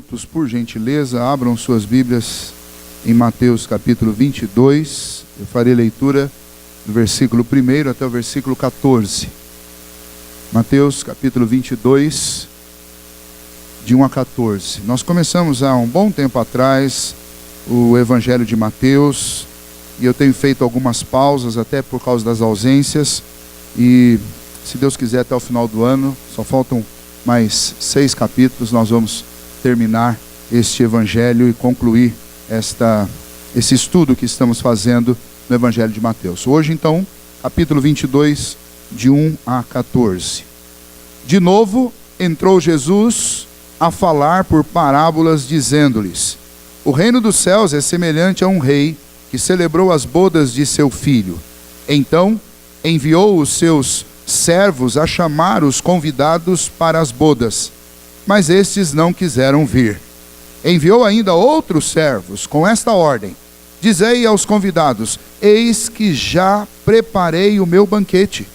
minutos, por gentileza, abram suas Bíblias em Mateus capítulo 22. Eu farei leitura do versículo 1 até o versículo 14. Mateus capítulo 22, de 1 a 14. Nós começamos há um bom tempo atrás o Evangelho de Mateus, e eu tenho feito algumas pausas, até por causa das ausências, e se Deus quiser até o final do ano, só faltam mais 6 capítulos, nós vamos terminar este Evangelho e concluir esse estudo que estamos fazendo no Evangelho de Mateus. Hoje então, capítulo 22, de 1 a 14. De novo, entrou Jesus a falar por parábolas, dizendo-lhes: o reino dos céus é semelhante a um rei que celebrou as bodas de seu filho. Então, enviou os seus servos a chamar os convidados para as bodas, mas estes não quiseram vir. Enviou ainda outros servos com esta ordem: dizei aos convidados: eis que já preparei o meu banquete.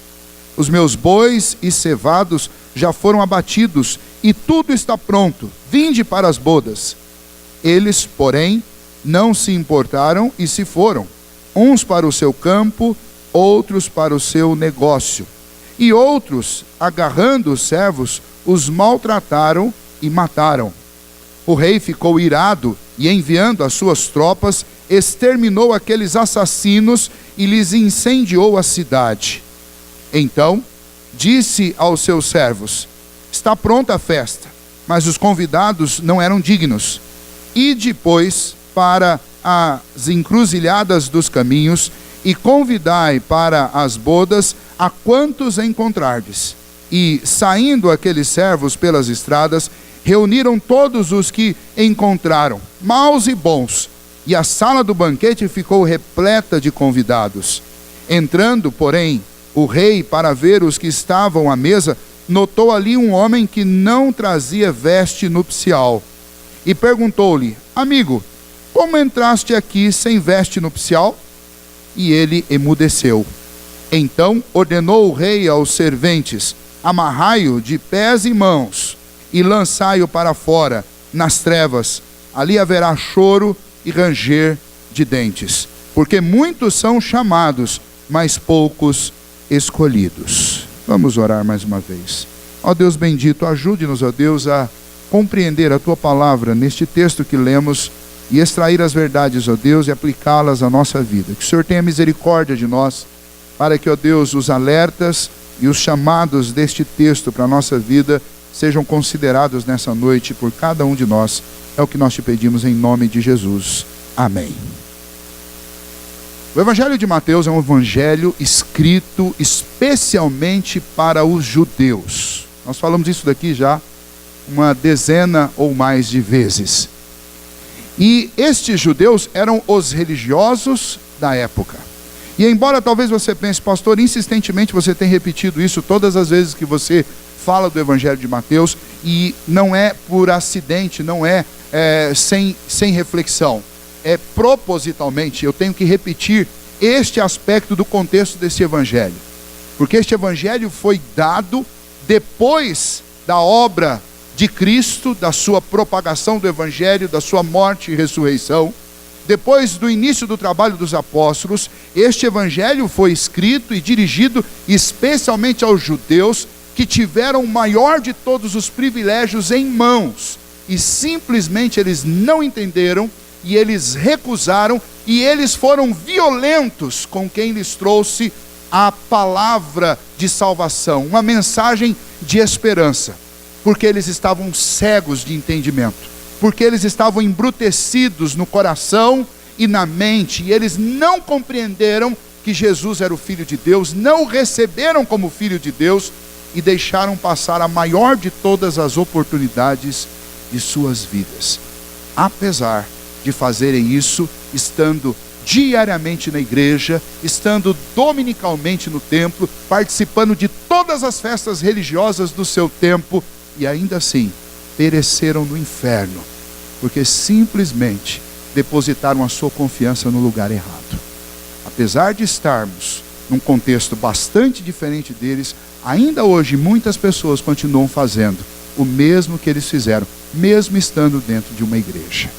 Os meus bois e cevados já foram abatidos e tudo está pronto. Vinde para as bodas. Eles, porém, não se importaram e se foram, uns para o seu campo, outros para o seu negócio. E outros, agarrando os servos, os maltrataram e mataram. O rei ficou irado e, enviando as suas tropas, exterminou aqueles assassinos e lhes incendiou a cidade. Então, disse aos seus servos: está pronta a festa, mas os convidados não eram dignos. E depois para as encruzilhadas dos caminhos e convidai para as bodas a quantos encontrardes. E, saindo aqueles servos pelas estradas, reuniram todos os que encontraram, maus e bons, e a sala do banquete ficou repleta de convidados. Entrando, porém, o rei para ver os que estavam à mesa, notou ali um homem que não trazia veste nupcial, e perguntou-lhe: amigo, como entraste aqui sem veste nupcial? E ele emudeceu. Então ordenou o rei aos serventes: amarrai-o de pés e mãos e lançai-o para fora, nas trevas. Ali haverá choro e ranger de dentes, porque muitos são chamados, mas poucos escolhidos. Vamos orar mais uma vez. Ó Deus bendito, ajude-nos, ó Deus, a compreender a Tua palavra neste texto que lemos e extrair as verdades, ó Deus, e aplicá-las à nossa vida. Que o Senhor tenha misericórdia de nós, para que, ó Deus, os alertas e os chamados deste texto para a nossa vida sejam considerados nessa noite por cada um de nós. É o que nós te pedimos em nome de Jesus. Amém. O Evangelho de Mateus é um evangelho escrito especialmente para os judeus. Nós falamos isso daqui já uma dezena ou mais de vezes. E estes judeus eram os religiosos da época. E embora talvez você pense: pastor, insistentemente você tem repetido isso todas as vezes que você fala do Evangelho de Mateus, e não é por acidente, não é, sem reflexão. É propositalmente, eu tenho que repetir este aspecto do contexto desse Evangelho. Porque este Evangelho foi dado depois da obra de Cristo, da sua propagação do Evangelho, da sua morte e ressurreição. Depois do início do trabalho dos apóstolos, este Evangelho foi escrito e dirigido especialmente aos judeus, que tiveram o maior de todos os privilégios em mãos, e simplesmente eles não entenderam, e eles recusaram, e eles foram violentos com quem lhes trouxe a palavra de salvação, uma mensagem de esperança, porque eles estavam cegos de entendimento, porque eles estavam embrutecidos no coração e na mente, e eles não compreenderam que Jesus era o Filho de Deus, não o receberam como Filho de Deus, e deixaram passar a maior de todas as oportunidades de suas vidas. Apesar de fazerem isso, estando diariamente na igreja, estando dominicalmente no templo, participando de todas as festas religiosas do seu tempo, e ainda assim pereceram no inferno, porque simplesmente depositaram a sua confiança no lugar errado. Apesar de estarmos num contexto bastante diferente deles, ainda hoje muitas pessoas continuam fazendo o mesmo que eles fizeram, mesmo estando dentro de uma igreja.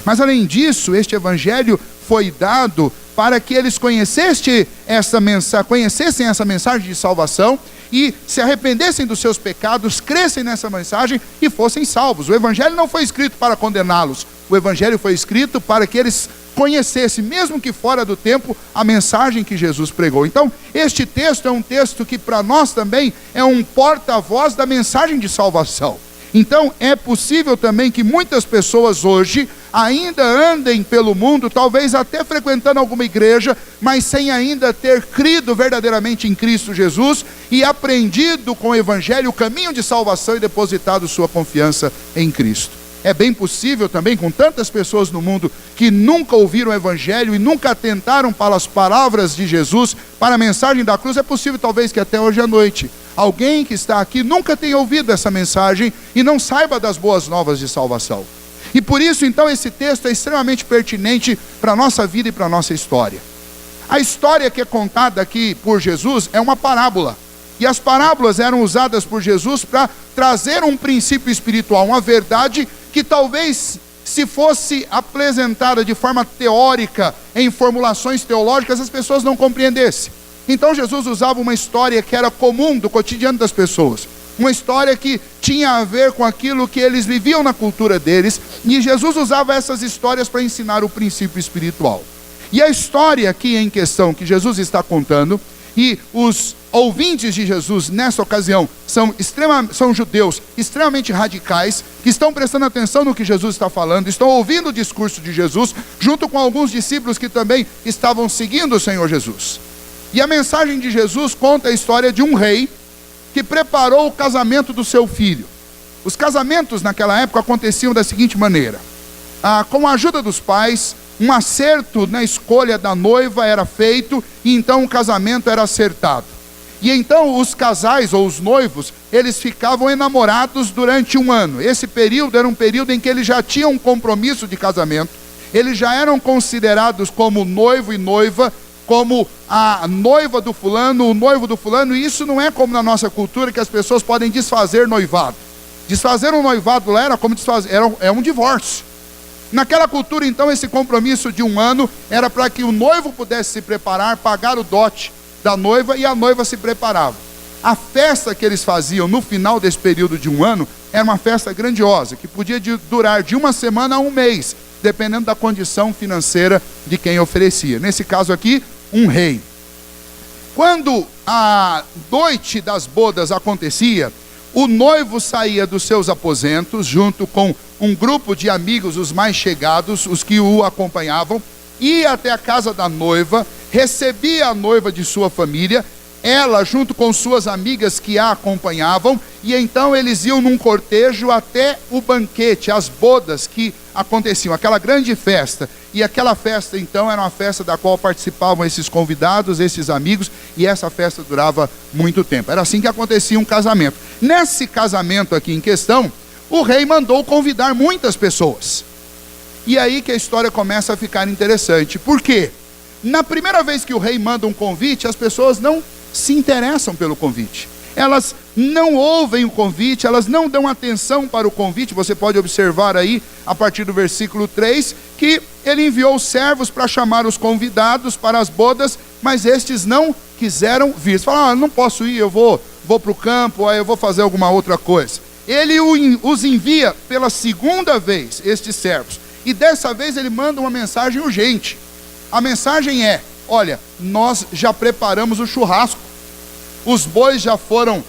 Mas além disso, este evangelho foi dado para que eles conhecessem essa mensagem de salvação e se arrependessem dos seus pecados, crescem nessa mensagem e fossem salvos. O evangelho não foi escrito para condená-los, o evangelho foi escrito para que eles conhecessem, mesmo que fora do tempo, a mensagem que Jesus pregou. Então, este texto é um texto que para nós também é um porta-voz da mensagem de salvação. Então, é possível também que muitas pessoas hoje ainda andem pelo mundo, talvez até frequentando alguma igreja, mas sem ainda ter crido verdadeiramente em Cristo Jesus e aprendido com o evangelho o caminho de salvação e depositado sua confiança em Cristo. É bem possível também, com tantas pessoas no mundo que nunca ouviram o evangelho e nunca atentaram para as palavras de Jesus, para a mensagem da cruz, é possível talvez que até hoje à noite alguém que está aqui nunca tenha ouvido essa mensagem e não saiba das boas novas de salvação. E por isso, então, esse texto é extremamente pertinente para a nossa vida e para a nossa história. A história que é contada aqui por Jesus é uma parábola. E as parábolas eram usadas por Jesus para trazer um princípio espiritual, uma verdade que talvez, se fosse apresentada de forma teórica, em formulações teológicas, as pessoas não compreendessem. Então Jesus usava uma história que era comum do cotidiano das pessoas, uma história que tinha a ver com aquilo que eles viviam na cultura deles, e Jesus usava essas histórias para ensinar o princípio espiritual. E a história aqui em questão que Jesus está contando, e os ouvintes de Jesus nessa ocasião são judeus extremamente radicais, que estão prestando atenção no que Jesus está falando, estão ouvindo o discurso de Jesus, junto com alguns discípulos que também estavam seguindo o Senhor Jesus. E a mensagem de Jesus conta a história de um rei que preparou o casamento do seu filho. Os casamentos naquela época aconteciam da seguinte maneira: com a ajuda dos pais, um acerto na escolha da noiva era feito, e então o casamento era acertado. E então os casais ou os noivos, eles ficavam enamorados durante um ano. Esse período era um período em que eles já tinham um compromisso de casamento, eles já eram considerados como noivo e noiva, como a noiva do fulano, o noivo do fulano. E isso não é como na nossa cultura, que as pessoas podem desfazer noivado. Desfazer um noivado lá era como desfazer, é um divórcio. Naquela cultura, então, esse compromisso de um ano era para que o noivo pudesse se preparar, pagar o dote da noiva, e a noiva se preparava. A festa que eles faziam no final desse período de um ano era uma festa grandiosa, que podia durar de uma semana a um mês, dependendo da condição financeira de quem oferecia. Nesse caso aqui, um rei. Quando a noite das bodas acontecia, o noivo saía dos seus aposentos, junto com um grupo de amigos, os mais chegados, os que o acompanhavam, ia até a casa da noiva, recebia a noiva de sua família, ela junto com suas amigas que a acompanhavam, e então eles iam num cortejo até o banquete, as bodas que aconteciam, aquela grande festa. E aquela festa então era uma festa da qual participavam esses convidados, esses amigos, e essa festa durava muito tempo. Era assim que acontecia um casamento. Nesse casamento aqui em questão, o rei mandou convidar muitas pessoas. E aí que a história começa a ficar interessante. Por quê? Na primeira vez que o rei manda um convite, as pessoas não se interessam pelo convite. Elas não ouvem o convite, elas não dão atenção para o convite. Você pode observar aí, a partir do versículo 3, que ele enviou servos para chamar os convidados para as bodas, mas estes não quiseram vir. Você fala, não posso ir, eu vou para o campo, aí eu vou fazer alguma outra coisa. Ele os envia pela segunda vez, estes servos, e dessa vez ele manda uma mensagem urgente. A mensagem é: olha, nós já preparamos o churrasco, os bois já foram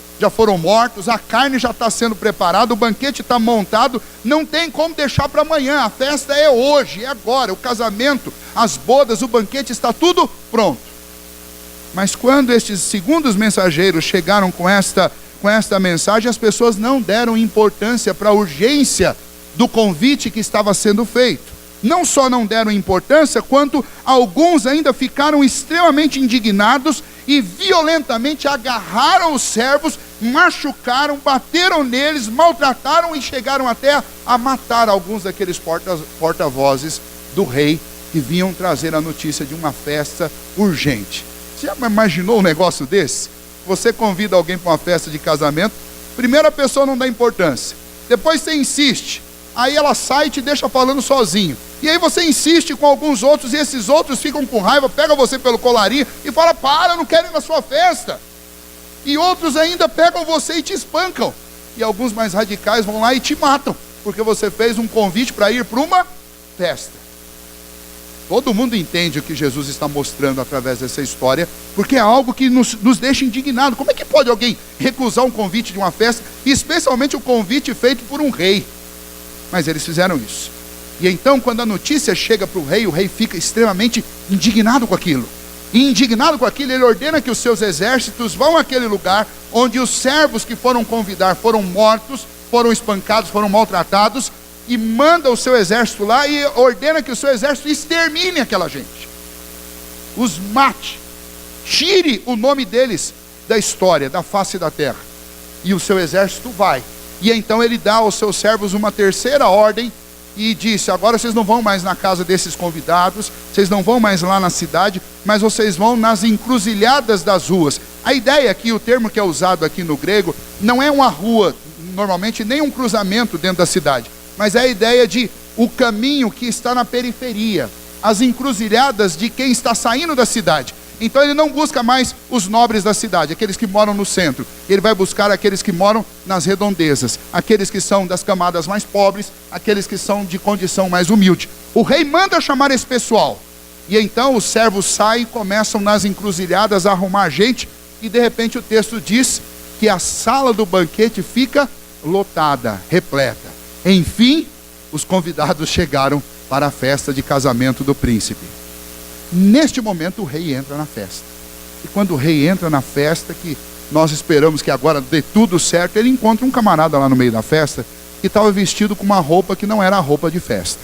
mortos, a carne já está sendo preparada, o banquete está montado, não tem como deixar para amanhã, a festa é hoje, é agora, o casamento, as bodas, o banquete, está tudo pronto. Mas quando estes segundos mensageiros chegaram com esta mensagem, as pessoas não deram importância para a urgência do convite que estava sendo feito. Não só não deram importância, quanto alguns ainda ficaram extremamente indignados e violentamente agarraram os servos, machucaram, bateram neles, maltrataram e chegaram até a matar alguns daqueles porta-vozes do rei que vinham trazer a notícia de uma festa urgente. Você já imaginou um negócio desse? Você convida alguém para uma festa de casamento, primeira pessoa não dá importância. Depois você insiste. Aí ela sai e te deixa falando sozinho. E aí você insiste com alguns outros, e esses outros ficam com raiva, pegam você pelo colarinho e falam: para, não quero ir na sua festa. E outros ainda pegam você e te espancam. E alguns mais radicais vão lá e te matam, porque você fez um convite para ir para uma festa. Todo mundo entende o que Jesus está mostrando através dessa história, porque é algo que nos deixa indignados. Como é que pode alguém recusar um convite de uma festa, especialmente o convite feito por um rei? Mas eles fizeram isso. E então, quando a notícia chega para o rei fica extremamente indignado com aquilo. E indignado com aquilo, ele ordena que os seus exércitos vão àquele lugar onde os servos que foram convidar foram mortos, foram espancados, foram maltratados, e manda o seu exército lá e ordena que o seu exército extermine aquela gente, os mate, tire o nome deles da história, da face da terra. E o seu exército vai, e então ele dá aos seus servos uma terceira ordem e disse: agora vocês não vão mais na casa desses convidados, vocês não vão mais lá na cidade, mas vocês vão nas encruzilhadas das ruas. A ideia aqui, o termo que é usado aqui no grego, não é uma rua, normalmente nem um cruzamento dentro da cidade, mas é a ideia de o caminho que está na periferia, as encruzilhadas de quem está saindo da cidade. Então ele não busca mais os nobres da cidade, aqueles que moram no centro. Ele vai buscar aqueles que moram nas redondezas, aqueles que são das camadas mais pobres, aqueles que são de condição mais humilde. O rei manda chamar esse pessoal, e então os servos saem e começam nas encruzilhadas a arrumar gente, e de repente o texto diz que a sala do banquete fica lotada, repleta. Enfim, os convidados chegaram para a festa de casamento do príncipe. Neste momento o rei entra na festa. E quando o rei entra na festa, que nós esperamos que agora dê tudo certo, ele encontra um camarada lá no meio da festa, que estava vestido com uma roupa que não era a roupa de festa.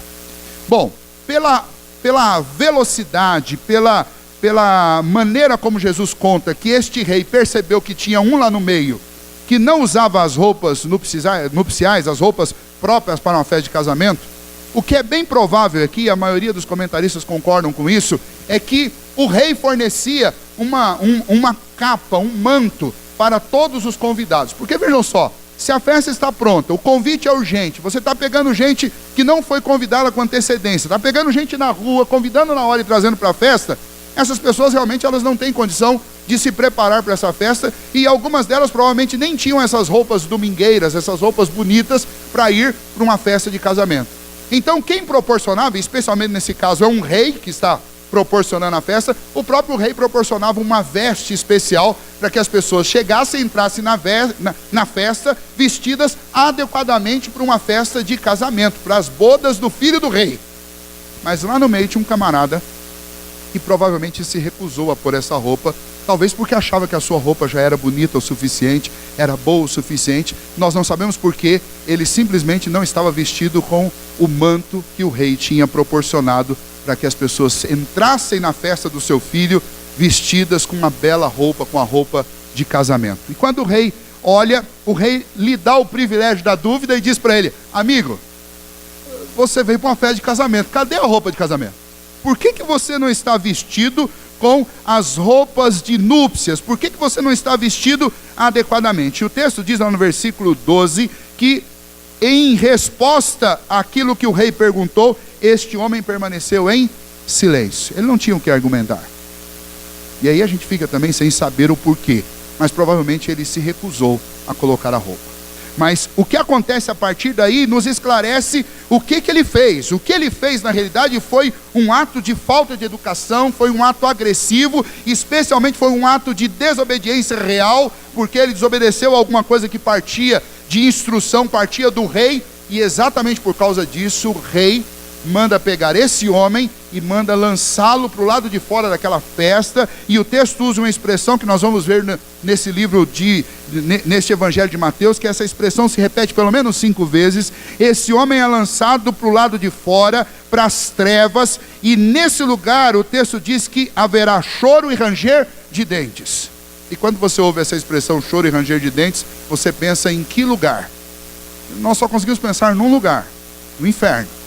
Bom, pela velocidade, pela maneira como Jesus conta que este rei percebeu que tinha um lá no meio, que não usava as roupas nupciais, as roupas próprias para uma festa de casamento, o que é bem provável aqui, a maioria dos comentaristas concordam com isso, é que o rei fornecia uma capa, um manto para todos os convidados. Porque vejam só, se a festa está pronta, o convite é urgente, você está pegando gente que não foi convidada com antecedência, está pegando gente na rua, convidando na hora e trazendo para a festa, essas pessoas realmente elas não têm condição de se preparar para essa festa, e algumas delas provavelmente nem tinham essas roupas domingueiras, essas roupas bonitas para ir para uma festa de casamento. Então quem proporcionava, especialmente nesse caso é um rei que está proporcionando a festa, o próprio rei proporcionava uma veste especial para que as pessoas chegassem e entrassem na festa vestidas adequadamente para uma festa de casamento, para as bodas do filho do rei. Mas lá no meio tinha um camarada que provavelmente se recusou a pôr essa roupa, talvez porque achava que a sua roupa já era bonita o suficiente, era boa o suficiente. Nós não sabemos porque ele simplesmente não estava vestido com o manto que o rei tinha proporcionado para que as pessoas entrassem na festa do seu filho vestidas com uma bela roupa, com a roupa de casamento. E quando o rei olha, o rei lhe dá o privilégio da dúvida e diz para ele: amigo, você veio para uma festa de casamento, cadê a roupa de casamento? Por que você não está vestido com as roupas de núpcias? Por que você não está vestido adequadamente? O texto diz lá no versículo 12 que, em resposta àquilo que o rei perguntou, este homem permaneceu em silêncio. Ele não tinha o que argumentar. E aí a gente fica também sem saber o porquê, mas provavelmente ele se recusou a colocar a roupa. Mas o que acontece a partir daí nos esclarece o que ele fez. O que ele fez na realidade foi um ato de falta de educação, foi um ato agressivo, especialmente foi um ato de desobediência real, porque ele desobedeceu a alguma coisa que partia de instrução, partia do rei, e exatamente por causa disso o rei manda pegar esse homem e manda lançá-lo para o lado de fora daquela festa. E o texto usa uma expressão que nós vamos ver nesse livro, neste evangelho de Mateus, que essa expressão se repete pelo menos 5 vezes. Esse homem é lançado para o lado de fora, para as trevas, e nesse lugar o texto diz que haverá choro e ranger de dentes. E quando você ouve essa expressão choro e ranger de dentes, você pensa em que lugar? Nós só conseguimos pensar num lugar: no inferno.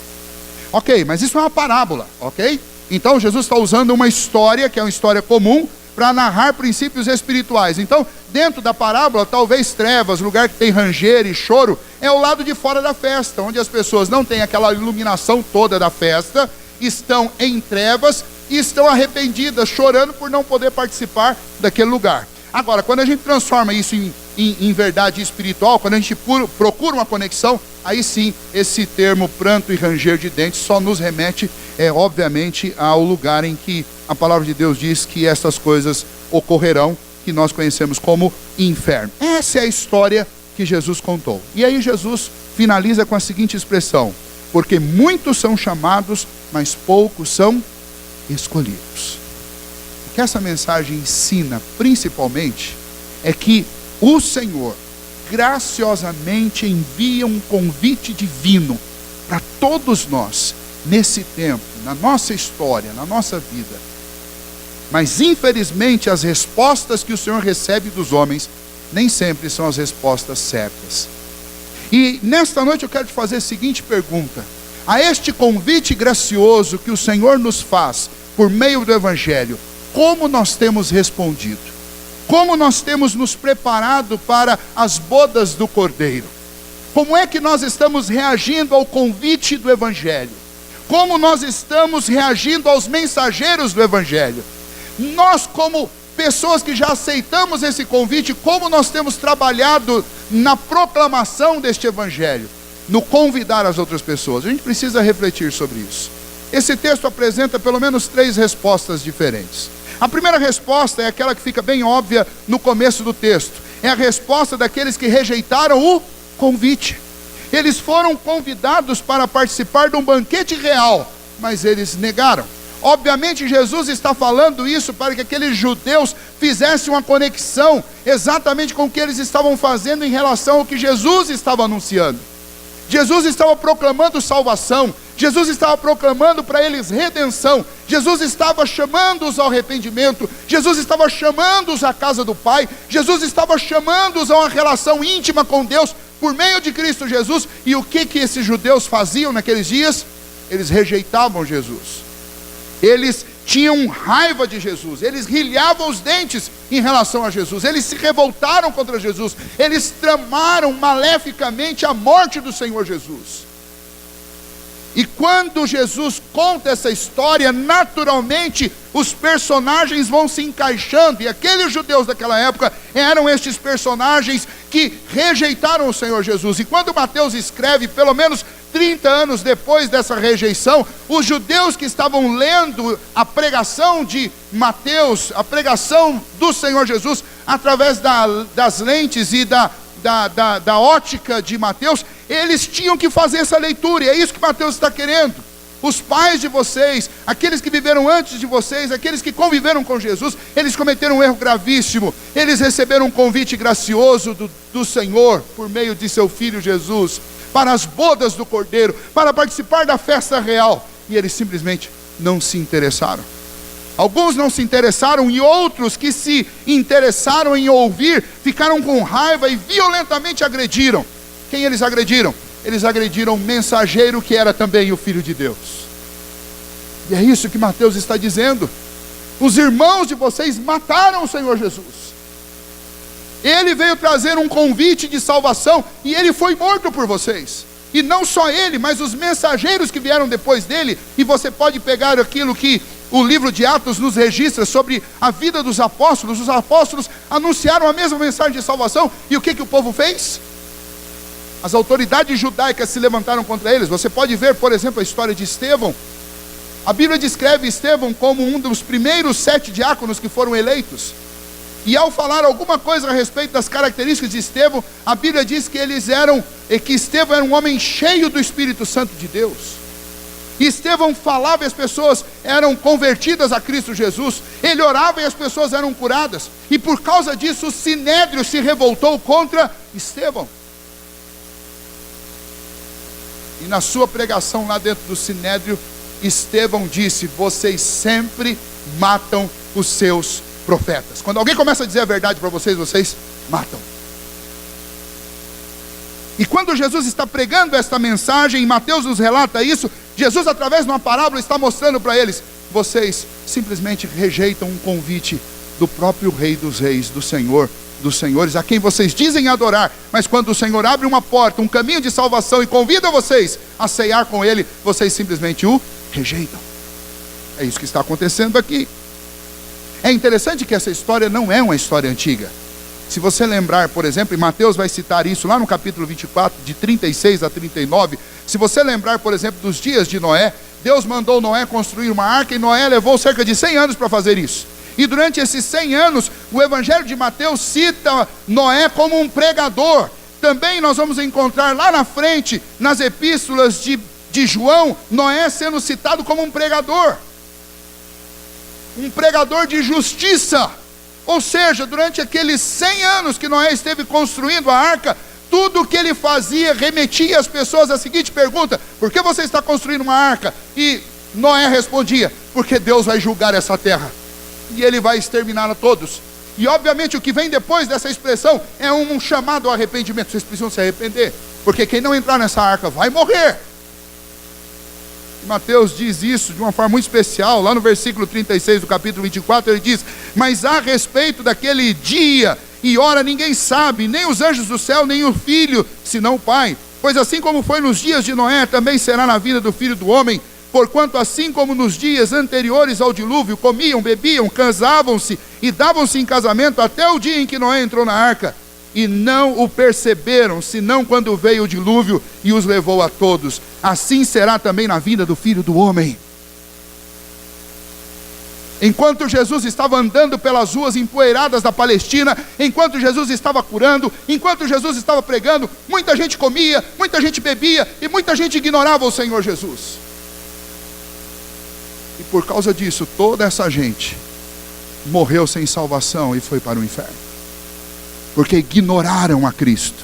Ok, mas isso é uma parábola, ok? Então Jesus está usando uma história, que é uma história comum, para narrar princípios espirituais. Então, dentro da parábola, talvez trevas, lugar que tem ranger e choro, é o lado de fora da festa, onde as pessoas não têm aquela iluminação toda da festa, estão em trevas e estão arrependidas, chorando por não poder participar daquele lugar. Agora, quando a gente transforma isso em verdade espiritual, quando a gente procura uma conexão, aí sim, esse termo pranto e ranger de dentes só nos remete, obviamente, ao lugar em que a palavra de Deus diz que essas coisas ocorrerão, que nós conhecemos como inferno. Essa é a história que Jesus contou. E aí Jesus finaliza com a seguinte expressão: porque muitos são chamados, mas poucos são escolhidos. O que essa mensagem ensina, principalmente, é que o Senhor graciosamente envia um convite divino para todos nós, nesse tempo, na nossa história, na nossa vida. Mas infelizmente as respostas que o Senhor recebe dos homens nem sempre são as respostas certas. E nesta noite eu quero te fazer a seguinte pergunta: a este convite gracioso que o Senhor nos faz por meio do Evangelho, como nós temos respondido? Como nós temos nos preparado para as bodas do Cordeiro? Como é que nós estamos reagindo ao convite do Evangelho? Como nós estamos reagindo aos mensageiros do Evangelho? Nós, como pessoas que já aceitamos esse convite, como nós temos trabalhado na proclamação deste Evangelho, no convidar as outras pessoas? A gente precisa refletir sobre isso. Esse texto apresenta pelo menos 3 respostas diferentes. A primeira resposta é aquela que fica bem óbvia no começo do texto. É a resposta daqueles que rejeitaram o convite. Eles foram convidados para participar de um banquete real, mas eles negaram. Obviamente Jesus está falando isso para que aqueles judeus fizessem uma conexão exatamente com o que eles estavam fazendo em relação ao que Jesus estava anunciando. Jesus estava proclamando salvação, Jesus estava proclamando para eles redenção, Jesus estava chamando-os ao arrependimento, Jesus estava chamando-os à casa do Pai, Jesus estava chamando-os a uma relação íntima com Deus por meio de Cristo Jesus. E o que esses judeus faziam naqueles dias? Eles rejeitavam Jesus. Eles tinham raiva de Jesus, eles rilhavam os dentes em relação a Jesus, eles se revoltaram contra Jesus, eles tramaram maleficamente a morte do Senhor Jesus. E quando Jesus conta essa história, naturalmente os personagens vão se encaixando, e aqueles judeus daquela época eram estes personagens que rejeitaram o Senhor Jesus. E quando Mateus escreve, pelo menos 30 anos depois dessa rejeição, os judeus que estavam lendo a pregação de Mateus, a pregação do Senhor Jesus, através das lentes e da ótica de Mateus, eles tinham que fazer essa leitura, e é isso que Mateus está querendo. Os pais de vocês, aqueles que viveram antes de vocês, aqueles que conviveram com Jesus, eles cometeram um erro gravíssimo. Eles receberam um convite gracioso do Senhor, por meio de seu Filho Jesus, para as bodas do Cordeiro, para participar da festa real, e eles simplesmente não se interessaram. Alguns não se interessaram, e outros que se interessaram em ouvir, ficaram com raiva e violentamente agrediram. Quem eles agrediram? Eles agrediram o mensageiro que era também o Filho de Deus. E é isso que Mateus está dizendo. Os irmãos de vocês mataram o Senhor Jesus. Ele veio trazer um convite de salvação, e ele foi morto por vocês. E não só ele, mas os mensageiros que vieram depois dele. E você pode pegar aquilo que o livro de Atos nos registra sobre a vida dos apóstolos. Os apóstolos anunciaram a mesma mensagem de salvação, e o que o povo fez? As autoridades judaicas se levantaram contra eles. Você pode ver, por exemplo, a história de Estevão. A Bíblia descreve Estevão como um dos primeiros 7 diáconos que foram eleitos. E ao falar alguma coisa a respeito das características de Estevão, a Bíblia diz que que Estevão era um homem cheio do Espírito Santo de Deus. E Estevão falava e as pessoas eram convertidas a Cristo Jesus. Ele orava e as pessoas eram curadas. E por causa disso o Sinédrio se revoltou contra Estevão. E na sua pregação lá dentro do Sinédrio, Estevão disse: vocês sempre matam os seus profetas. Quando alguém começa a dizer a verdade para vocês, vocês matam. E quando Jesus está pregando esta mensagem, e Mateus nos relata isso, Jesus, através de uma parábola, está mostrando para eles: vocês simplesmente rejeitam um convite do próprio Rei dos Reis, do Senhor dos Senhores, a quem vocês dizem adorar, mas quando o Senhor abre uma porta, um caminho de salvação e convida vocês a ceiar com Ele, vocês simplesmente o rejeitam. É isso que está acontecendo aqui. É interessante que essa história não é uma história antiga. Se você lembrar, por exemplo, e Mateus vai citar isso lá no capítulo 24, de 36 a 39, se você lembrar, por exemplo, dos dias de Noé, Deus mandou Noé construir uma arca e Noé levou cerca de 100 anos para fazer isso. E durante esses 100 anos, o Evangelho de Mateus cita Noé como um pregador. Também nós vamos encontrar lá na frente, nas epístolas de João, Noé sendo citado como um pregador de justiça. Ou seja, durante aqueles 100 anos que Noé esteve construindo a arca, tudo o que ele fazia remetia as pessoas à seguinte pergunta: por que você está construindo uma arca? E Noé respondia: porque Deus vai julgar essa terra e Ele vai exterminar a todos. E obviamente o que vem depois dessa expressão é um chamado ao arrependimento. Vocês precisam se arrepender, porque quem não entrar nessa arca vai morrer. E Mateus diz isso de uma forma muito especial. Lá no versículo 36 do capítulo 24 ele diz: mas a respeito daquele dia e hora ninguém sabe, nem os anjos do céu, nem o Filho, senão o Pai. Pois assim como foi nos dias de Noé, também será na vida do Filho do Homem. Porquanto assim como nos dias anteriores ao dilúvio, comiam, bebiam, casavam-se e davam-se em casamento até o dia em que Noé entrou na arca, e não o perceberam, senão quando veio o dilúvio e os levou a todos. Assim será também na vida do Filho do Homem. Enquanto Jesus estava andando pelas ruas empoeiradas da Palestina, enquanto Jesus estava curando, enquanto Jesus estava pregando, muita gente comia, muita gente bebia e muita gente ignorava o Senhor Jesus. E por causa disso, toda essa gente morreu sem salvação e foi para o inferno. Porque ignoraram a Cristo.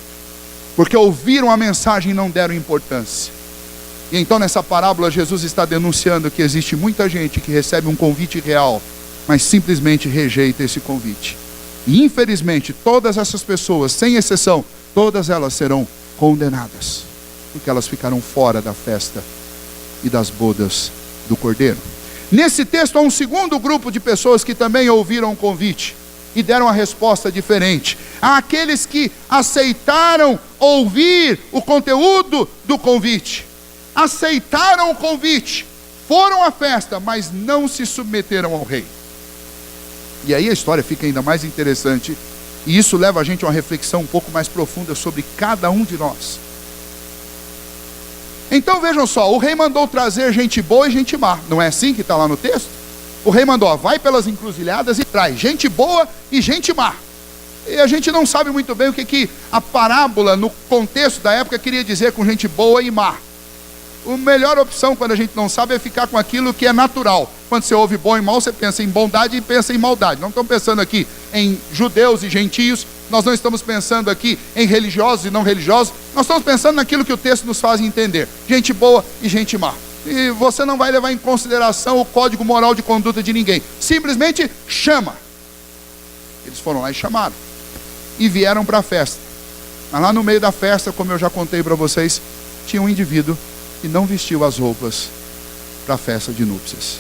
Porque ouviram a mensagem e não deram importância. E então nessa parábola Jesus está denunciando que existe muita gente que recebe um convite real, mas simplesmente rejeita esse convite. E infelizmente todas essas pessoas, sem exceção, todas elas serão condenadas. Porque elas ficaram fora da festa e das bodas do Cordeiro. Nesse texto há um segundo grupo de pessoas que também ouviram o convite e deram a resposta diferente. Há aqueles que aceitaram ouvir o conteúdo do convite, aceitaram o convite, foram à festa, mas não se submeteram ao rei. E aí a história fica ainda mais interessante, e isso leva a gente a uma reflexão um pouco mais profunda sobre cada um de nós. Então vejam só, o rei mandou trazer gente boa e gente má. Não é assim que está lá no texto? O rei mandou: vai pelas encruzilhadas e traz gente boa e gente má. E a gente não sabe muito bem o que a parábola no contexto da época queria dizer com gente boa e má. A melhor opção quando a gente não sabe é ficar com aquilo que é natural. Quando você ouve bom e mal, você pensa em bondade e pensa em maldade. Não estamos pensando aqui em judeus e gentios, nós não estamos pensando aqui em religiosos e não religiosos, nós estamos pensando naquilo que o texto nos faz entender: gente boa e gente má. E você não vai levar em consideração o código moral de conduta de ninguém, simplesmente chama. Eles foram lá e chamaram, e vieram para a festa. Mas lá no meio da festa, como eu já contei para vocês, tinha um indivíduo que não vestiu as roupas para a festa de núpcias.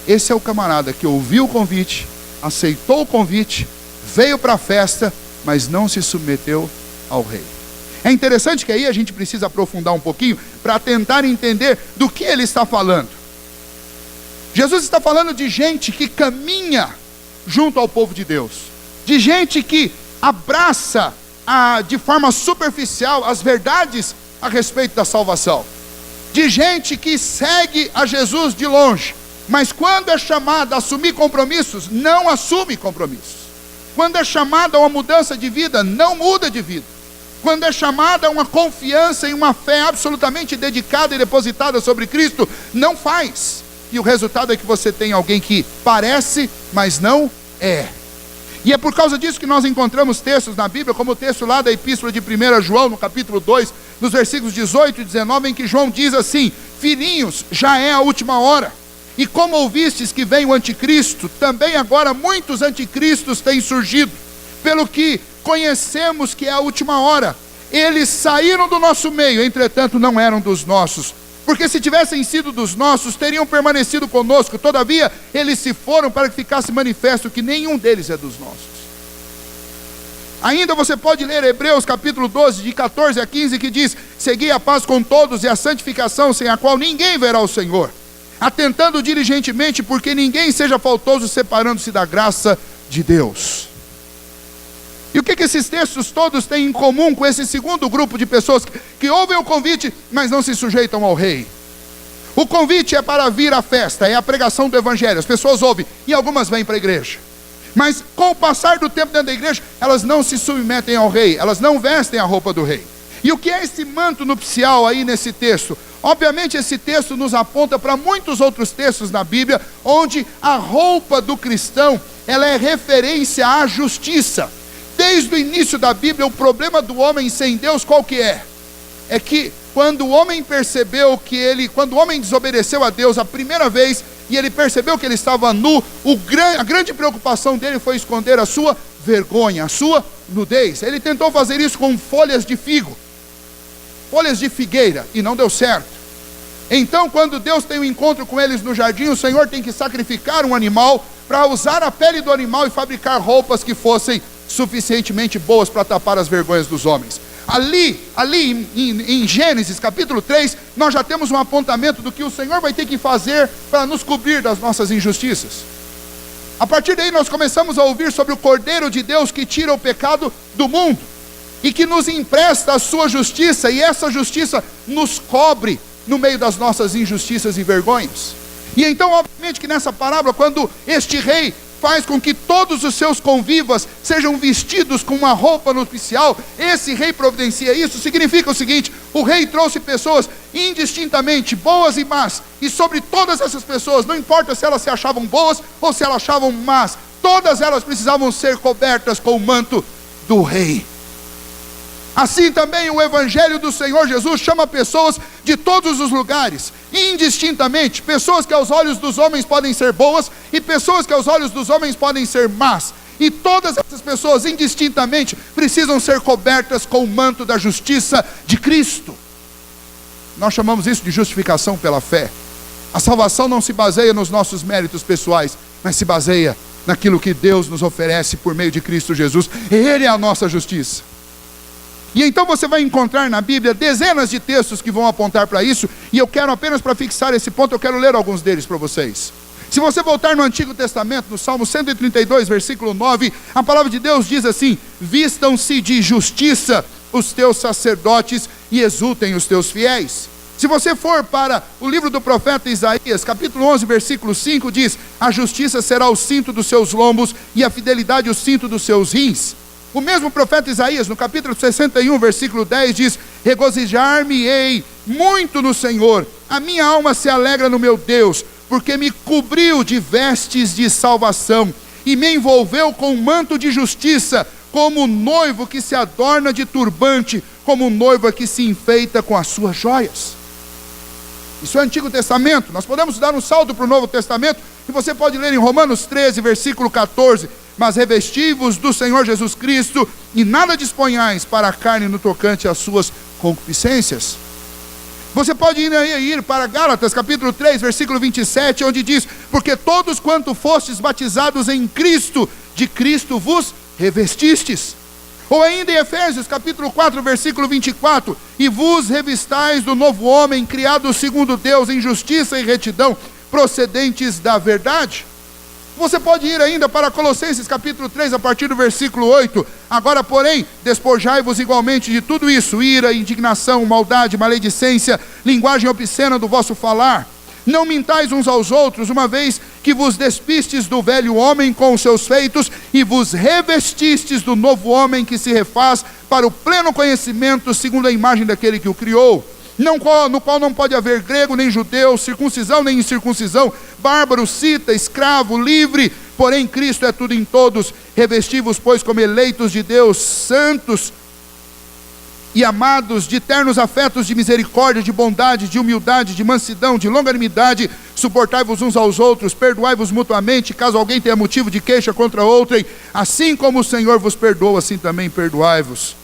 Esse é o camarada que ouviu o convite, aceitou o convite, veio para a festa, mas não se submeteu ao rei. É interessante que aí a gente precisa aprofundar um pouquinho para tentar entender do que ele está falando. Jesus está falando de gente que caminha junto ao povo de Deus, de gente que abraça de forma superficial as verdades a respeito da salvação, de gente que segue a Jesus de longe, mas quando é chamado a assumir compromissos, não assume compromissos. Quando é chamado a uma mudança de vida, não muda de vida. Quando é chamado a uma confiança em uma fé absolutamente dedicada e depositada sobre Cristo, não faz. E o resultado é que você tem alguém que parece, mas não é. E é por causa disso que nós encontramos textos na Bíblia, como o texto lá da Epístola de 1 João, no capítulo 2, nos versículos 18 e 19, em que João diz assim: filhinhos, já é a última hora. E como ouvistes que vem o anticristo, também agora muitos anticristos têm surgido. Pelo que conhecemos que é a última hora. Eles saíram do nosso meio, entretanto não eram dos nossos. Porque se tivessem sido dos nossos, teriam permanecido conosco. Todavia, eles se foram para que ficasse manifesto que nenhum deles é dos nossos. Ainda você pode ler Hebreus capítulo 12, de 14 a 15, que diz: segui a paz com todos e a santificação, sem a qual ninguém verá o Senhor, atentando diligentemente, porque ninguém seja faltoso, separando-se da graça de Deus. E o que esses textos todos têm em comum com esse segundo grupo de pessoas que ouvem o convite, mas não se sujeitam ao rei? O convite é para vir à festa, é a pregação do evangelho. As pessoas ouvem e algumas vêm para a igreja. Mas com o passar do tempo dentro da igreja, elas não se submetem ao rei, elas não vestem a roupa do rei. E o que é esse manto nupcial aí nesse texto? Obviamente esse texto nos aponta para muitos outros textos na Bíblia, onde a roupa do cristão, ela é referência à justiça. Desde o início da Bíblia, o problema do homem sem Deus qual que é? É que quando o homem percebeu quando o homem desobedeceu a Deus a primeira vez, e ele percebeu que ele estava nu, a grande preocupação dele foi esconder a sua vergonha, a sua nudez. Ele tentou fazer isso com folhas de figo, folhas de figueira, e não deu certo. Então, quando Deus tem um encontro com eles no jardim, o Senhor tem que sacrificar um animal, para usar a pele do animal e fabricar roupas que fossem suficientemente boas para tapar as vergonhas dos homens. Ali em Gênesis capítulo 3, nós já temos um apontamento do que o Senhor vai ter que fazer para nos cobrir das nossas injustiças. A partir daí nós começamos a ouvir sobre o Cordeiro de Deus que tira o pecado do mundo e que nos empresta a sua justiça, e essa justiça nos cobre no meio das nossas injustiças e vergonhas. E então, obviamente que nessa parábola, quando este rei faz com que todos os seus convivas sejam vestidos com uma roupa nupcial, esse rei providencia isso. Significa o seguinte: o rei trouxe pessoas indistintamente boas e más, e sobre todas essas pessoas, não importa se elas se achavam boas ou se elas achavam más, todas elas precisavam ser cobertas com o manto do rei. Assim também o evangelho do Senhor Jesus chama pessoas de todos os lugares, indistintamente, pessoas que aos olhos dos homens podem ser boas e pessoas que aos olhos dos homens podem ser más, e todas essas pessoas indistintamente precisam ser cobertas com o manto da justiça de Cristo. Nós chamamos isso de justificação pela fé. A salvação não se baseia nos nossos méritos pessoais, mas se baseia naquilo que Deus nos oferece por meio de Cristo Jesus. Ele é a nossa justiça. E então você vai encontrar na Bíblia dezenas de textos que vão apontar para isso, e eu quero apenas, para fixar esse ponto, eu quero ler alguns deles para vocês. Se você voltar no Antigo Testamento, no Salmo 132, versículo 9, a palavra de Deus diz assim: vistam-se de justiça os teus sacerdotes e exultem os teus fiéis. Se você for para o livro do profeta Isaías, capítulo 11, versículo 5, diz: a justiça será o cinto dos seus lombos e a fidelidade o cinto dos seus rins. O mesmo profeta Isaías, no capítulo 61, versículo 10, diz: regozijar-me-ei muito no Senhor, a minha alma se alegra no meu Deus, porque me cobriu de vestes de salvação e me envolveu com um manto de justiça, como noivo que se adorna de turbante, como noiva que se enfeita com as suas joias. Isso é Antigo Testamento. Nós podemos dar um salto para o Novo Testamento, e você pode ler em Romanos 13, versículo 14: mas revesti-vos do Senhor Jesus Cristo, e nada disponhais para a carne no tocante às suas concupiscências. Você pode ir para Gálatas, capítulo 3, versículo 27, onde diz: porque todos quanto fostes batizados em Cristo, de Cristo vos revestistes. Ou ainda em Efésios, capítulo 4, versículo 24: e vos revistais do novo homem, criado segundo Deus, em justiça e retidão, procedentes da verdade. Você pode ir ainda para Colossenses capítulo 3, a partir do versículo 8. Agora, porém, despojai-vos igualmente de tudo isso: ira, indignação, maldade, maledicência, linguagem obscena do vosso falar. Não mintais uns aos outros, uma vez que vos despistes do velho homem com os seus feitos, e vos revestistes do novo homem que se refaz para o pleno conhecimento, segundo a imagem daquele que o criou. No qual não pode haver grego nem judeu, circuncisão nem incircuncisão, bárbaro, cita, escravo, livre, porém Cristo é tudo em todos. Revesti-vos, pois, como eleitos de Deus, santos e amados, de ternos afetos de misericórdia, de bondade, de humildade, de mansidão, de longanimidade, suportai-vos uns aos outros, perdoai-vos mutuamente, caso alguém tenha motivo de queixa contra outrem, assim como o Senhor vos perdoa, assim também perdoai-vos.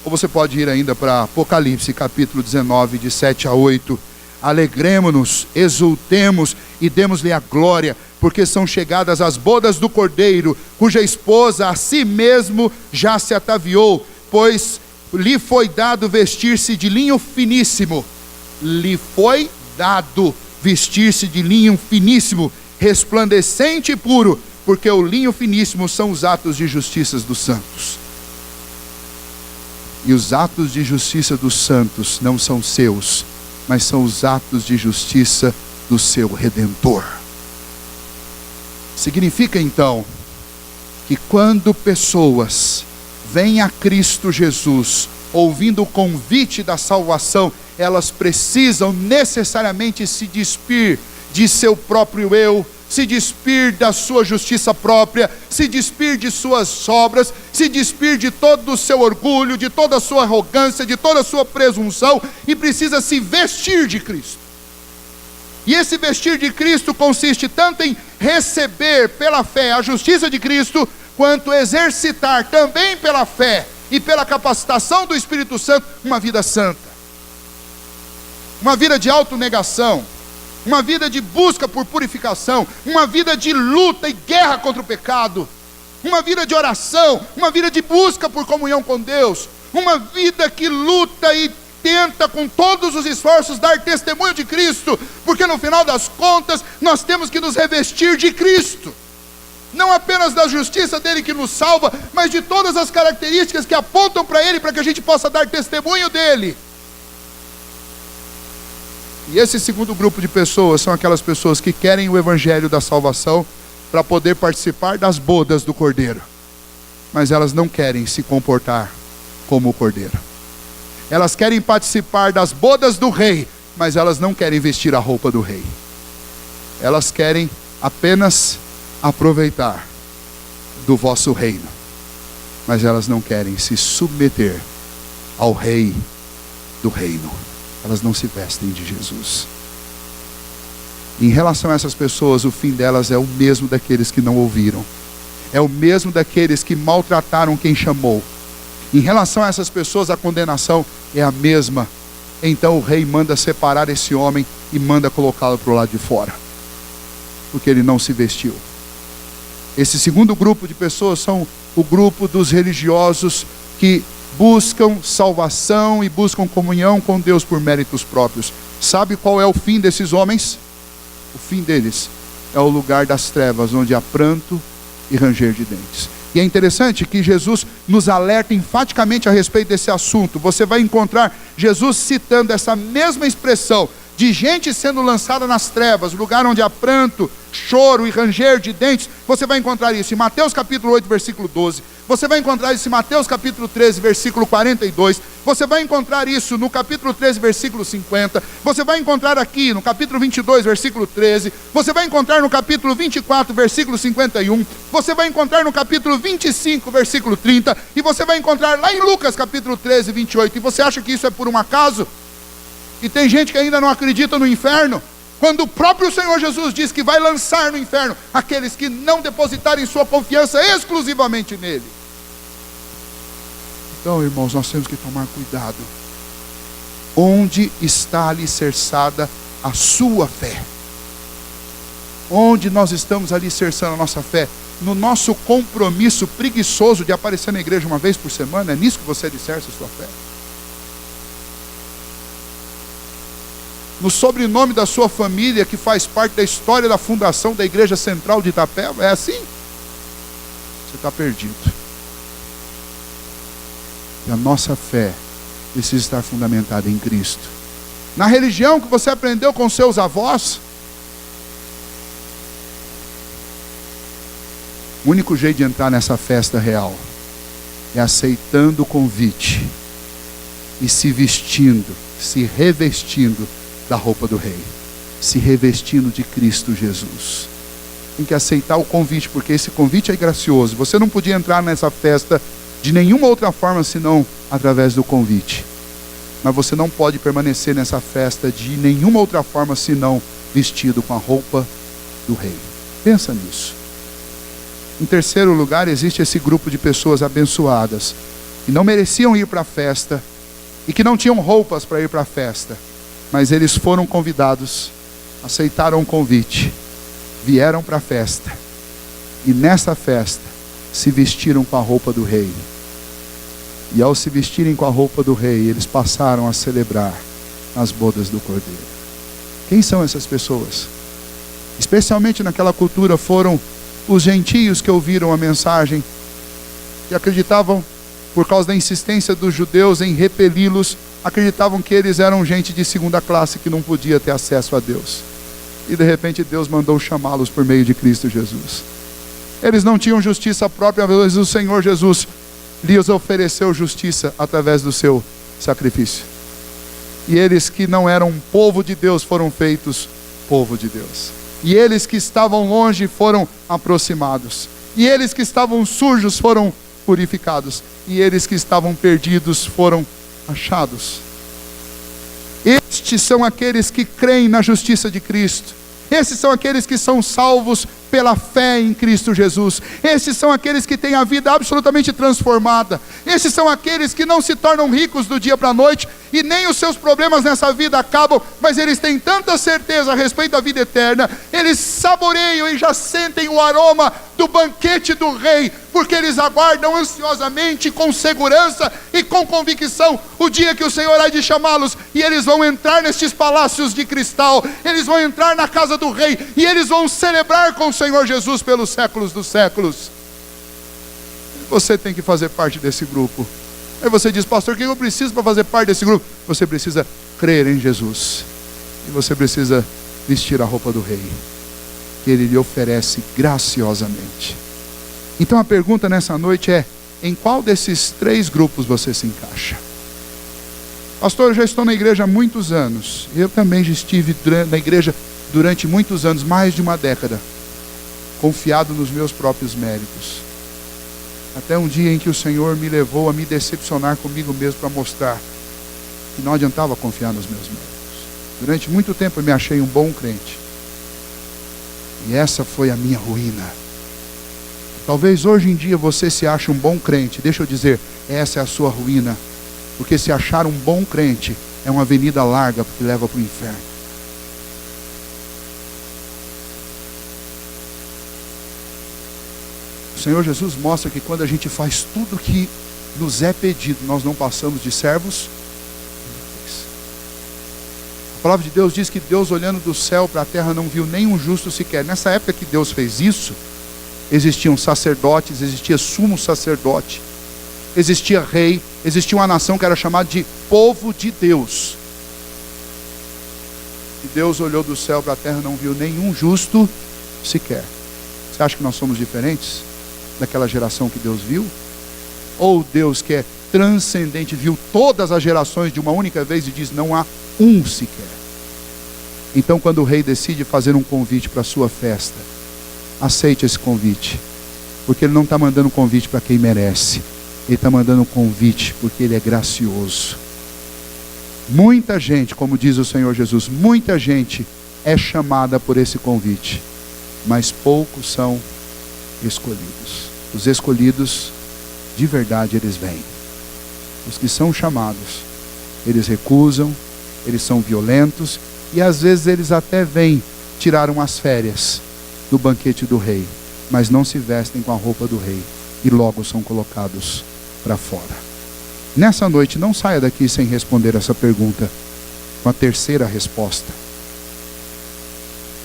Ou você pode ir ainda para Apocalipse, capítulo 19, de 7 a 8. Alegremo-nos, exultemos e demos-lhe a glória, porque são chegadas as bodas do Cordeiro, cuja esposa a si mesmo já se ataviou, pois lhe foi dado vestir-se de linho finíssimo. Lhe foi dado vestir-se de linho finíssimo, resplandecente e puro, porque o linho finíssimo são os atos de justiça dos santos. E os atos de justiça dos santos não são seus, mas são os atos de justiça do seu Redentor. Significa então que quando pessoas vêm a Cristo Jesus, ouvindo o convite da salvação, elas precisam necessariamente se despir de seu próprio eu, se despir da sua justiça própria, se despir de suas obras, se despir de todo o seu orgulho, de toda a sua arrogância, de toda a sua presunção, e precisa se vestir de Cristo. E esse vestir de Cristo consiste tanto em receber pela fé a justiça de Cristo, quanto exercitar também pela fé e pela capacitação do Espírito Santo uma vida santa, uma vida de autonegação, uma vida de busca por purificação, uma vida de luta e guerra contra o pecado, uma vida de oração, uma vida de busca por comunhão com Deus, uma vida que luta e tenta com todos os esforços dar testemunho de Cristo, porque no final das contas nós temos que nos revestir de Cristo, não apenas da justiça dele que nos salva, mas de todas as características que apontam para ele, para que a gente possa dar testemunho dele. E esse segundo grupo de pessoas são aquelas pessoas que querem o evangelho da salvação para poder participar das bodas do Cordeiro, mas elas não querem se comportar como o Cordeiro. Elas querem participar das bodas do Rei, mas elas não querem vestir a roupa do Rei. Elas querem apenas aproveitar do vosso reino, mas elas não querem se submeter ao Rei do reino. Elas não se vestem de Jesus. Em relação a essas pessoas, o fim delas é o mesmo daqueles que não ouviram, é o mesmo daqueles que maltrataram quem chamou. Em relação a essas pessoas, a condenação é a mesma. Então o rei manda separar esse homem e manda colocá-lo para o lado de fora, porque ele não se vestiu. Esse segundo grupo de pessoas são o grupo dos religiosos que buscam salvação e buscam comunhão com Deus por méritos próprios. Sabe qual é o fim desses homens? O fim deles é o lugar das trevas, onde há pranto e ranger de dentes. E é interessante que Jesus nos alerta enfaticamente a respeito desse assunto. Você vai encontrar Jesus citando essa mesma expressão de gente sendo lançada nas trevas, lugar onde há pranto, choro e ranger de dentes. Você vai encontrar isso em Mateus capítulo 8, versículo 12. Você vai encontrar isso em Mateus capítulo 13, versículo 42. Você vai encontrar isso no capítulo 13, versículo 50. Você vai encontrar aqui no capítulo 22, versículo 13. Você vai encontrar no capítulo 24, versículo 51. Você vai encontrar no capítulo 25, versículo 30. E você vai encontrar lá em Lucas capítulo 13, 28. E você acha que isso é por um acaso? E tem gente que ainda não acredita no inferno, quando o próprio Senhor Jesus diz que vai lançar no inferno aqueles que não depositarem sua confiança exclusivamente nele. Então, irmãos, nós temos que tomar cuidado. Onde está alicerçada a sua fé? Onde nós estamos alicerçando a nossa fé? No nosso compromisso preguiçoso de aparecer na igreja uma vez por semana? É nisso que você alicerça a sua fé? No sobrenome da sua família, que faz parte da história da fundação da Igreja Central de Itapeva? É assim? Você está perdido. E a nossa fé precisa estar fundamentada em Cristo. Na religião que você aprendeu com seus avós, o único jeito de entrar nessa festa real é aceitando o convite e se vestindo, se revestindo da roupa do Rei, se revestindo de Cristo Jesus. Tem que aceitar o convite, porque esse convite é gracioso. Você não podia entrar nessa festa de nenhuma outra forma senão através do convite. Mas você não pode permanecer nessa festa de nenhuma outra forma senão vestido com a roupa do Rei. Pensa nisso. Em terceiro lugar, existe esse grupo de pessoas abençoadas, que não mereciam ir para a festa e que não tinham roupas para ir para a festa, mas eles foram convidados, aceitaram o convite, vieram para a festa e nessa festa se vestiram com a roupa do rei. E ao se vestirem com a roupa do rei, eles passaram a celebrar as bodas do Cordeiro. Quem são essas pessoas? Especialmente naquela cultura foram os gentios que ouviram a mensagem, que acreditavam, por causa da insistência dos judeus em repeli-los, acreditavam que eles eram gente de segunda classe que não podia ter acesso a Deus. E de repente Deus mandou chamá-los por meio de Cristo Jesus. Eles não tinham justiça própria, mas o Senhor Jesus lhes ofereceu justiça através do seu sacrifício. E eles que não eram povo de Deus foram feitos povo de Deus. E eles que estavam longe foram aproximados. E eles que estavam sujos foram purificados. E eles que estavam perdidos foram achados. Estes são aqueles que creem na justiça de Cristo. Esses são aqueles que são salvos pela fé em Cristo Jesus. Esses são aqueles que têm a vida absolutamente transformada. Esses são aqueles que não se tornam ricos do dia para a noite e nem os seus problemas nessa vida acabam, mas eles têm tanta certeza a respeito da vida eterna, eles saboreiam e já sentem o aroma do banquete do rei, porque eles aguardam ansiosamente, com segurança e com convicção, o dia que o Senhor há de chamá-los, e eles vão entrar nestes palácios de cristal, eles vão entrar na casa do rei, e eles vão celebrar com o Senhor Jesus pelos séculos dos séculos. Você tem que fazer parte desse grupo. Aí você diz: pastor, o que eu preciso para fazer parte desse grupo? Você precisa crer em Jesus, e você precisa vestir a roupa do rei, que ele lhe oferece graciosamente. Então a pergunta nessa noite é: em qual desses três grupos você se encaixa? Pastor, eu já estou na igreja há muitos anos. Eu também já estive na igreja durante muitos anos, mais de uma década, confiado nos meus próprios méritos. Até um dia em que o Senhor me levou a me decepcionar comigo mesmo para mostrar que não adiantava confiar nos meus méritos. Durante muito tempo eu me achei um bom crente. E essa foi a minha ruína. Talvez hoje em dia você se ache um bom crente. Deixa eu dizer, essa é a sua ruína. Porque se achar um bom crente é uma avenida larga que leva para o inferno. O Senhor Jesus mostra que quando a gente faz tudo que nos é pedido, nós não passamos de servos. A palavra de Deus diz que Deus, olhando do céu para a terra, não viu nenhum justo sequer. Nessa época que Deus fez isso, existiam sacerdotes, existia sumo sacerdote, existia rei, existia uma nação que era chamada de povo de Deus. E Deus olhou do céu para a terra e não viu nenhum justo sequer. Você acha que nós somos diferentes daquela geração que Deus viu? Ou Deus, que é transcendente, viu todas as gerações de uma única vez e diz: não há um sequer? Então, quando o rei decide fazer um convite para a sua festa, aceite esse convite, porque ele não está mandando um convite para quem merece, ele está mandando um convite porque ele é gracioso. Muita gente, como diz o Senhor Jesus, muita gente é chamada por esse convite, mas poucos são escolhidos. Os escolhidos, de verdade, eles vêm. Os que são chamados, eles recusam, eles são violentos, e às vezes eles até vêm tirar umas férias do banquete do rei, mas não se vestem com a roupa do rei, e logo são colocados para fora. Nessa noite, não saia daqui sem responder essa pergunta com a terceira resposta.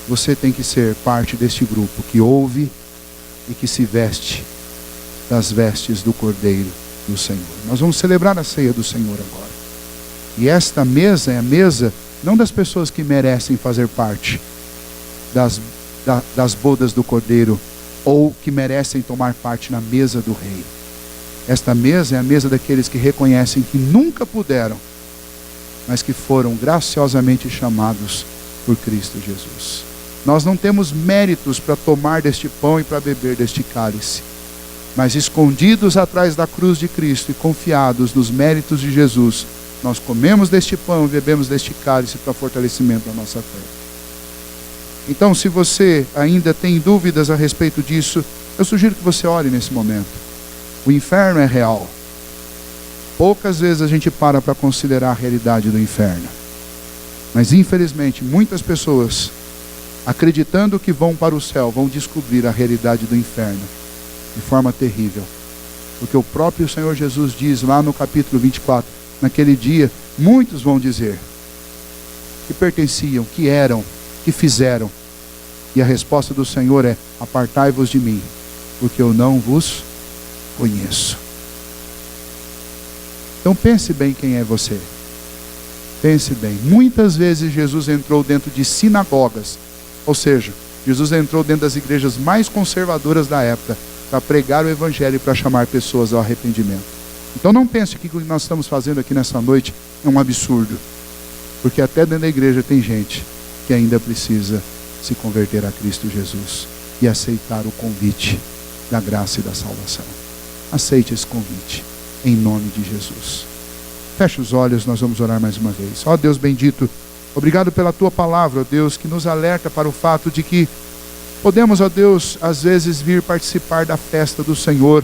Você tem que ser parte deste grupo que ouve e que se veste das vestes do Cordeiro do Senhor. Nós vamos celebrar a ceia do Senhor agora. E esta mesa é a mesa não das pessoas que merecem fazer parte das bodas do Cordeiro, ou que merecem tomar parte na mesa do rei. Esta mesa é a mesa daqueles que reconhecem que nunca puderam, mas que foram graciosamente chamados por Cristo Jesus. Nós não temos méritos para tomar deste pão e para beber deste cálice, mas escondidos atrás da cruz de Cristo e confiados nos méritos de Jesus, nós comemos deste pão e bebemos deste cálice para fortalecimento da nossa fé. Então, se você ainda tem dúvidas a respeito disso, eu sugiro que você ore nesse momento. O inferno é real. poucas vezes a gente para considerar a realidade do inferno. Mas infelizmente, muitas pessoas, acreditando que vão para o céu, vão descobrir a realidade do inferno de forma terrível. Porque o próprio Senhor Jesus diz lá no capítulo 24, naquele dia, muitos vão dizer que pertenciam, que eram, que fizeram. E a resposta do Senhor é: apartai-vos de mim, porque eu não vos conheço. Então pense bem quem é você. Pense bem. Muitas vezes Jesus entrou dentro de sinagogas, ou seja, Jesus entrou dentro das igrejas mais conservadoras da época para pregar o evangelho e para chamar pessoas ao arrependimento. Então não pense que o que nós estamos fazendo aqui nessa noite é um absurdo, porque até dentro da igreja tem gente que ainda precisa se converter a Cristo Jesus e aceitar o convite da graça e da salvação. Aceite esse convite em nome de Jesus. Feche os olhos, nós vamos orar mais uma vez. Ó Deus bendito, obrigado pela tua palavra, ó Deus, que nos alerta para o fato de que podemos, ó Deus, às vezes vir participar da festa do Senhor,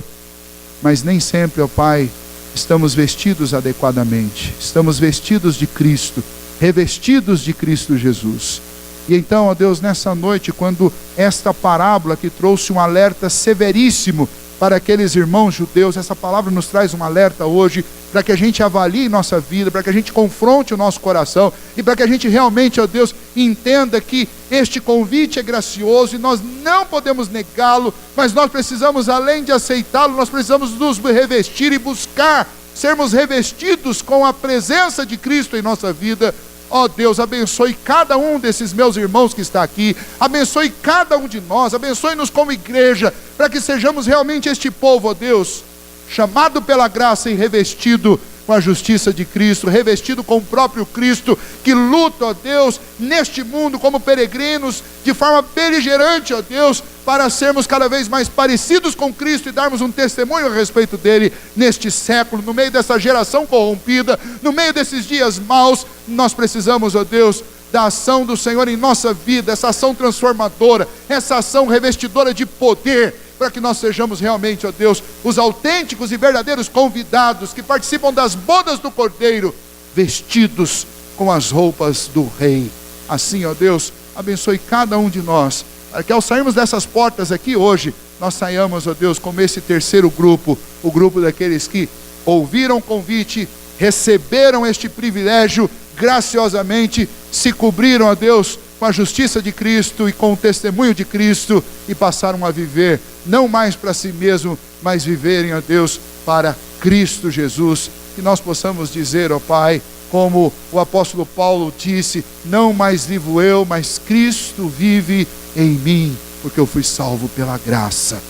mas nem sempre, ó Pai, estamos vestidos adequadamente. Estamos vestidos de Cristo, revestidos de Cristo Jesus. E então, ó Deus, nessa noite, quando esta parábola que trouxe um alerta severíssimo para aqueles irmãos judeus, essa palavra nos traz um alerta hoje, para que a gente avalie nossa vida, para que a gente confronte o nosso coração, e para que a gente realmente, ó Deus, entenda que este convite é gracioso, e nós não podemos negá-lo, mas nós precisamos, além de aceitá-lo, nós precisamos nos revestir e buscar sermos revestidos com a presença de Cristo em nossa vida. Ó Deus, abençoe cada um desses meus irmãos que está aqui, abençoe cada um de nós, abençoe-nos como igreja, para que sejamos realmente este povo, ó Deus, chamado pela graça e revestido com a justiça de Cristo, revestido com o próprio Cristo, que luta, ó Deus, neste mundo como peregrinos, de forma beligerante, ó Deus, para sermos cada vez mais parecidos com Cristo e darmos um testemunho a respeito dele neste século, no meio dessa geração corrompida, no meio desses dias maus. Nós precisamos, ó Deus, da ação do Senhor em nossa vida, essa ação transformadora, essa ação revestidora de poder, para que nós sejamos realmente, ó Deus, os autênticos e verdadeiros convidados que participam das bodas do Cordeiro, vestidos com as roupas do Rei. Assim, ó Deus, abençoe cada um de nós, para que ao sairmos dessas portas aqui hoje, nós saiamos, ó Deus, como esse terceiro grupo, o grupo daqueles que ouviram o convite, receberam este privilégio graciosamente, se cobriram, ó Deus, com a justiça de Cristo e com o testemunho de Cristo, e passaram a viver, não mais para si mesmo, mas viverem, ó Deus, para Cristo Jesus. Que nós possamos dizer, ó Pai, como o apóstolo Paulo disse: não mais vivo eu, mas Cristo vive em mim, porque eu fui salvo pela graça.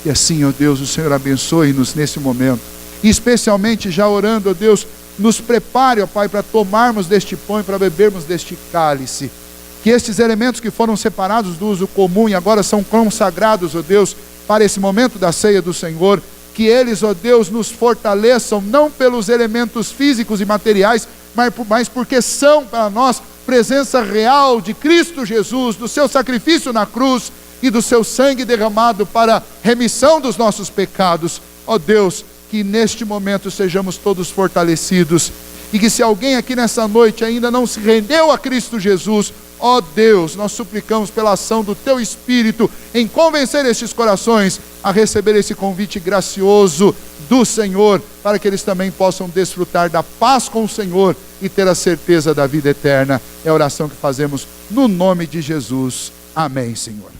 E assim, ó Deus, o Senhor abençoe-nos nesse momento, e especialmente já orando, ó Deus, nos prepare, ó Pai, para tomarmos deste pão e para bebermos deste cálice. Que estes elementos que foram separados do uso comum e agora são consagrados, ó Deus, para esse momento da ceia do Senhor, que eles, ó Deus, nos fortaleçam, não pelos elementos físicos e materiais, mas porque são para nós presença real de Cristo Jesus, do seu sacrifício na cruz e do seu sangue derramado para remissão dos nossos pecados. Ó Deus, que neste momento sejamos todos fortalecidos, e que se alguém aqui nessa noite ainda não se rendeu a Cristo Jesus, ó Deus, nós suplicamos pela ação do Teu Espírito em convencer estes corações a receber esse convite gracioso do Senhor, para que eles também possam desfrutar da paz com o Senhor e ter a certeza da vida eterna. É a oração que fazemos no nome de Jesus. Amém, Senhor.